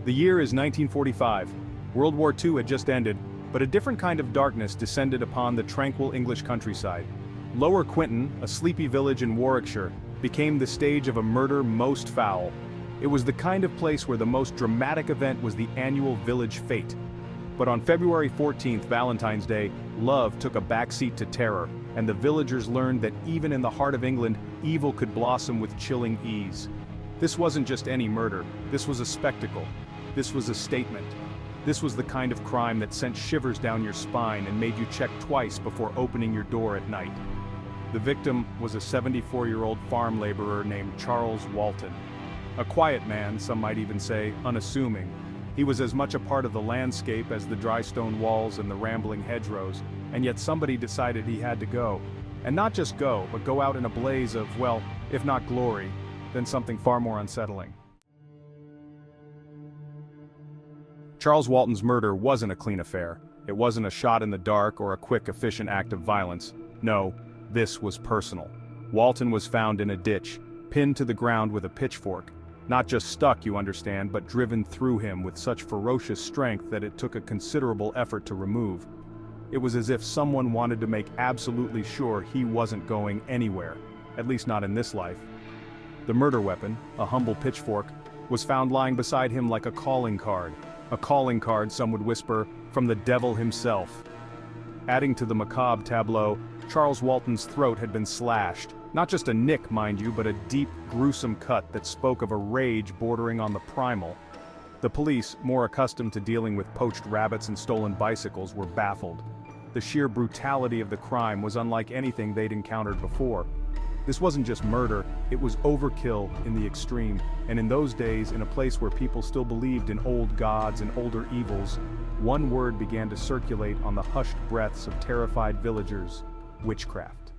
The year is 1945. World War II had just ended, but a different kind of darkness descended upon the tranquil English countryside. Lower Quinton, a sleepy village in Warwickshire, became the stage of a murder most foul. It was the kind of place where the most dramatic event was the annual village fete. But on February 14th, Valentine's Day, love took a backseat to terror, and the villagers learned that even in the heart of England, evil could blossom with chilling ease. This wasn't just any murder, this was a spectacle. This was a statement. This was the kind of crime that sent shivers down your spine and made you check twice before opening your door at night. The victim was a 74-year-old farm laborer named Charles Walton. A quiet man, some might even say, unassuming. He was as much a part of the landscape as the dry stone walls and the rambling hedgerows, and yet somebody decided he had to go. And not just go, but go out in a blaze of, well, if not glory, then something far more unsettling. Charles Walton's murder wasn't a clean affair. It wasn't a shot in the dark or a quick, efficient act of violence. No, this was personal. Walton was found in a ditch, pinned to the ground with a pitchfork. Not just stuck, you understand, but driven through him with such ferocious strength that it took a considerable effort to remove. It was as if someone wanted to make absolutely sure he wasn't going anywhere, at least not in this life. The murder weapon, a humble pitchfork, was found lying beside him like a calling card. A calling card, some would whisper, from the devil himself. Adding to the macabre tableau, Charles Walton's throat had been slashed. Not just a nick, mind you, but a deep, gruesome cut that spoke of a rage bordering on the primal. The police, more accustomed to dealing with poached rabbits and stolen bicycles, were baffled. The sheer brutality of the crime was unlike anything they'd encountered before. This wasn't just murder, it was overkill in the extreme, and in those days, in a place where people still believed in old gods and older evils, one word began to circulate on the hushed breaths of terrified villagers: witchcraft.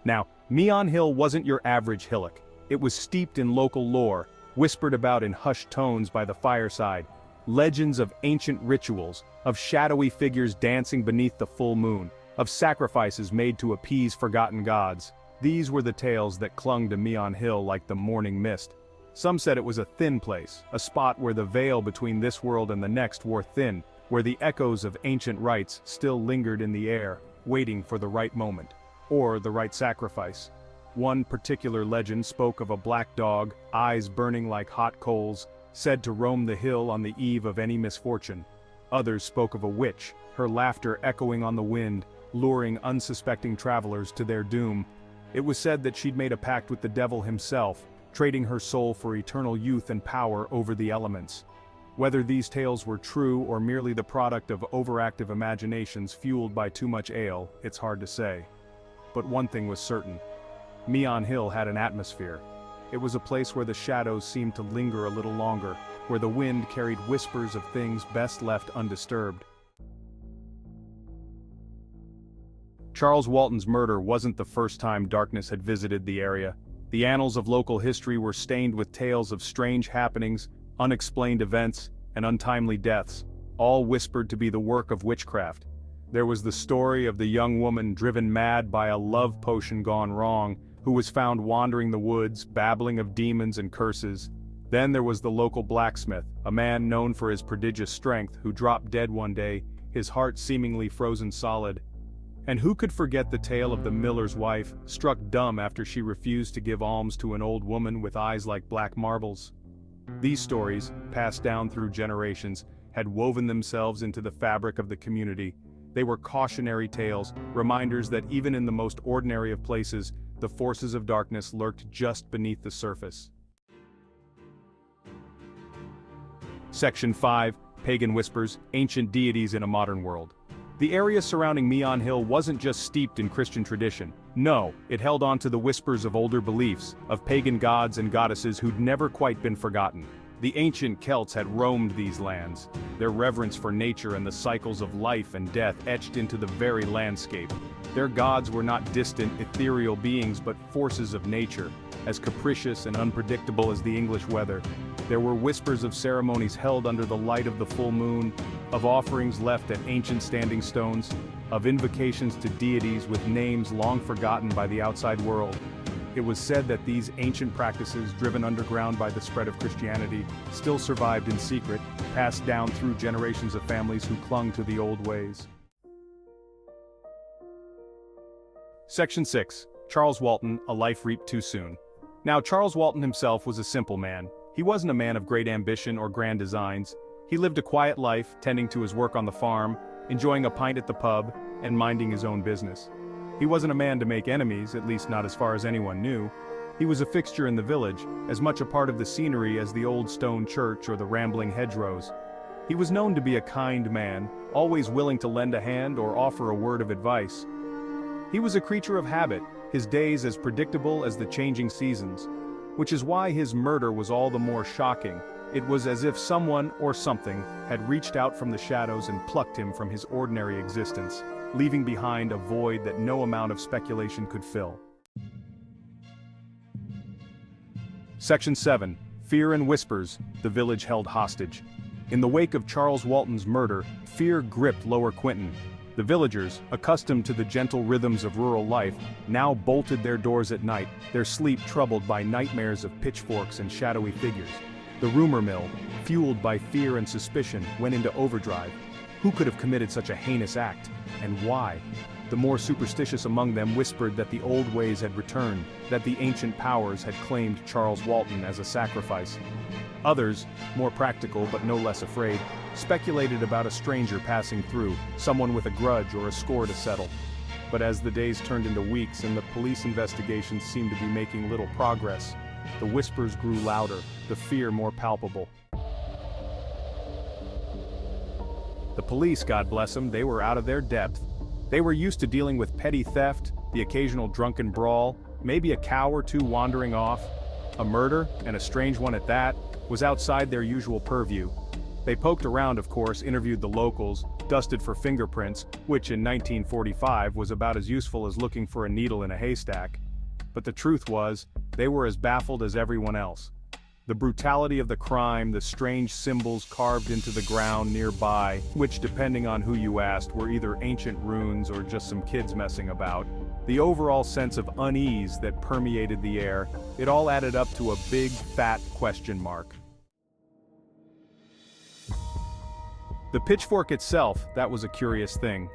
Now, Meon Hill wasn't your average hillock. It was steeped in local lore, whispered about in hushed tones by the fireside. Legends of ancient rituals, of shadowy figures dancing beneath the full moon, of sacrifices made to appease forgotten gods. These were the tales that clung to Meon Hill like the morning mist. Some said it was a thin place, a spot where the veil between this world and the next wore thin, where the echoes of ancient rites still lingered in the air, waiting for the right moment, or the right sacrifice. One particular legend spoke of a black dog, eyes burning like hot coals, said to roam the hill on the eve of any misfortune. Others spoke of a witch, her laughter echoing on the wind, luring unsuspecting travelers to their doom. It was said that she'd made a pact with the devil himself, trading her soul for eternal youth and power over the elements. Whether these tales were true or merely the product of overactive imaginations fueled by too much ale, it's hard to say. But one thing was certain. Meon Hill had an atmosphere. It was a place where the shadows seemed to linger a little longer, where the wind carried whispers of things best left undisturbed. Charles Walton's murder wasn't the first time darkness had visited the area. The annals of local history were stained with tales of strange happenings, unexplained events, and untimely deaths, all whispered to be the work of witchcraft. There was the story of the young woman driven mad by a love potion gone wrong, who was found wandering the woods, babbling of demons and curses. Then there was the local blacksmith, a man known for his prodigious strength, who dropped dead one day, his heart seemingly frozen solid. And who could forget the tale of the miller's wife, struck dumb after she refused to give alms to an old woman with eyes like black marbles? These stories, passed down through generations, had woven themselves into the fabric of the community. They were cautionary tales, reminders that even in the most ordinary of places, the forces of darkness lurked just beneath the surface. Section 5, Pagan Whispers, Ancient Deities in a Modern World. The area surrounding Meon Hill wasn't just steeped in Christian tradition. No, it held on to the whispers of older beliefs, of pagan gods and goddesses who'd never quite been forgotten. The ancient Celts had roamed these lands, their reverence for nature and the cycles of life and death etched into the very landscape. Their gods were not distant, ethereal beings but forces of nature, as capricious and unpredictable as the English weather. There were whispers of ceremonies held under the light of the full moon, of offerings left at ancient standing stones, of invocations to deities with names long forgotten by the outside world. It was said that these ancient practices, driven underground by the spread of Christianity, still survived in secret, passed down through generations of families who clung to the old ways. Section 6. Charles Walton, A Life Reaped Too Soon. Now, Charles Walton himself was a simple man. He wasn't a man of great ambition or grand designs. He lived a quiet life, tending to his work on the farm, enjoying a pint at the pub, and minding his own business. He wasn't a man to make enemies, at least not as far as anyone knew. He was a fixture in the village, as much a part of the scenery as the old stone church or the rambling hedgerows. He was known to be a kind man, always willing to lend a hand or offer a word of advice. He was a creature of habit, his days as predictable as the changing seasons. Which is why his murder was all the more shocking. It was as if someone or something had reached out from the shadows and plucked him from his ordinary existence, leaving behind a void that no amount of speculation could fill. Section 7. Fear and Whispers, the Village Held Hostage. In the wake of Charles Walton's murder, fear gripped Lower Quinton. The villagers, accustomed to the gentle rhythms of rural life, now bolted their doors at night, their sleep troubled by nightmares of pitchforks and shadowy figures. The rumor mill, fueled by fear and suspicion, went into overdrive. Who could have committed such a heinous act, and why? The more superstitious among them whispered that the old ways had returned, that the ancient powers had claimed Charles Walton as a sacrifice. Others, more practical but no less afraid, speculated about a stranger passing through, someone with a grudge or a score to settle. But as the days turned into weeks and the police investigations seemed to be making little progress, the whispers grew louder, the fear more palpable. The police, God bless them, they were out of their depth. They were used to dealing with petty theft, the occasional drunken brawl, maybe a cow or two wandering off. A murder, and a strange one at that, was outside their usual purview. They poked around, of course, interviewed the locals, dusted for fingerprints, which in 1945 was about as useful as looking for a needle in a haystack. But the truth was, they were as baffled as everyone else. The brutality of the crime, the strange symbols carved into the ground nearby, which depending on who you asked were either ancient runes or just some kids messing about, the overall sense of unease that permeated the air, it all added up to a big, fat question mark. The pitchfork itself, that was a curious thing.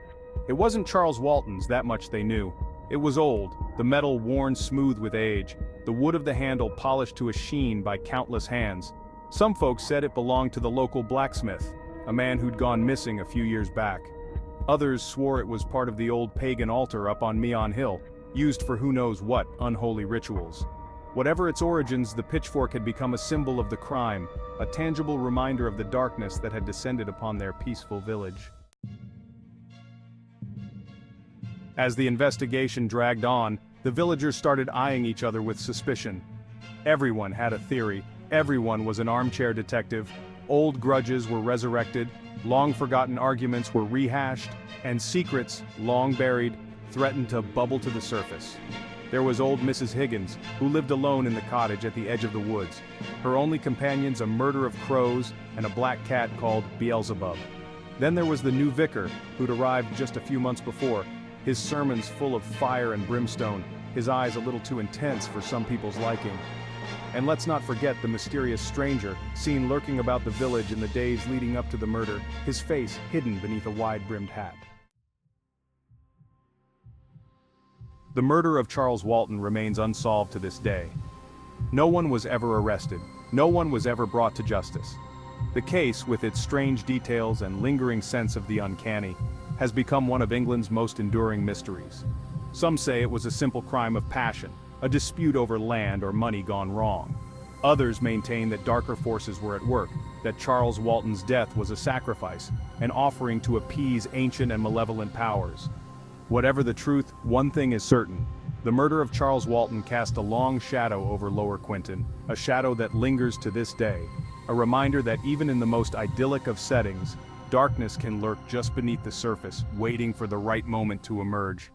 It wasn't Charles Walton's, that much they knew. It was old, the metal worn smooth with age, the wood of the handle polished to a sheen by countless hands. Some folks said it belonged to the local blacksmith, a man who'd gone missing a few years back. Others swore it was part of the old pagan altar up on Meon Hill, used for who knows what unholy rituals. Whatever its origins, the pitchfork had become a symbol of the crime, a tangible reminder of the darkness that had descended upon their peaceful village. As the investigation dragged on, the villagers started eyeing each other with suspicion. Everyone had a theory, everyone was an armchair detective, old grudges were resurrected, long-forgotten arguments were rehashed, and secrets, long buried, threatened to bubble to the surface. There was old Mrs. Higgins, who lived alone in the cottage at the edge of the woods. Her only companions a murder of crows and a black cat called Beelzebub. Then there was the new vicar, who'd arrived just a few months before, his sermons full of fire and brimstone, his eyes a little too intense for some people's liking. And let's not forget the mysterious stranger, seen lurking about the village in the days leading up to the murder, his face hidden beneath a wide-brimmed hat. The murder of Charles Walton remains unsolved to this day. No one was ever arrested, no one was ever brought to justice. The case, with its strange details and lingering sense of the uncanny, has become one of England's most enduring mysteries. Some say it was a simple crime of passion, a dispute over land or money gone wrong. Others maintain that darker forces were at work, that Charles Walton's death was a sacrifice, an offering to appease ancient and malevolent powers. Whatever the truth, one thing is certain. The murder of Charles Walton cast a long shadow over Lower Quinton, a shadow that lingers to this day, a reminder that even in the most idyllic of settings, darkness can lurk just beneath the surface, waiting for the right moment to emerge.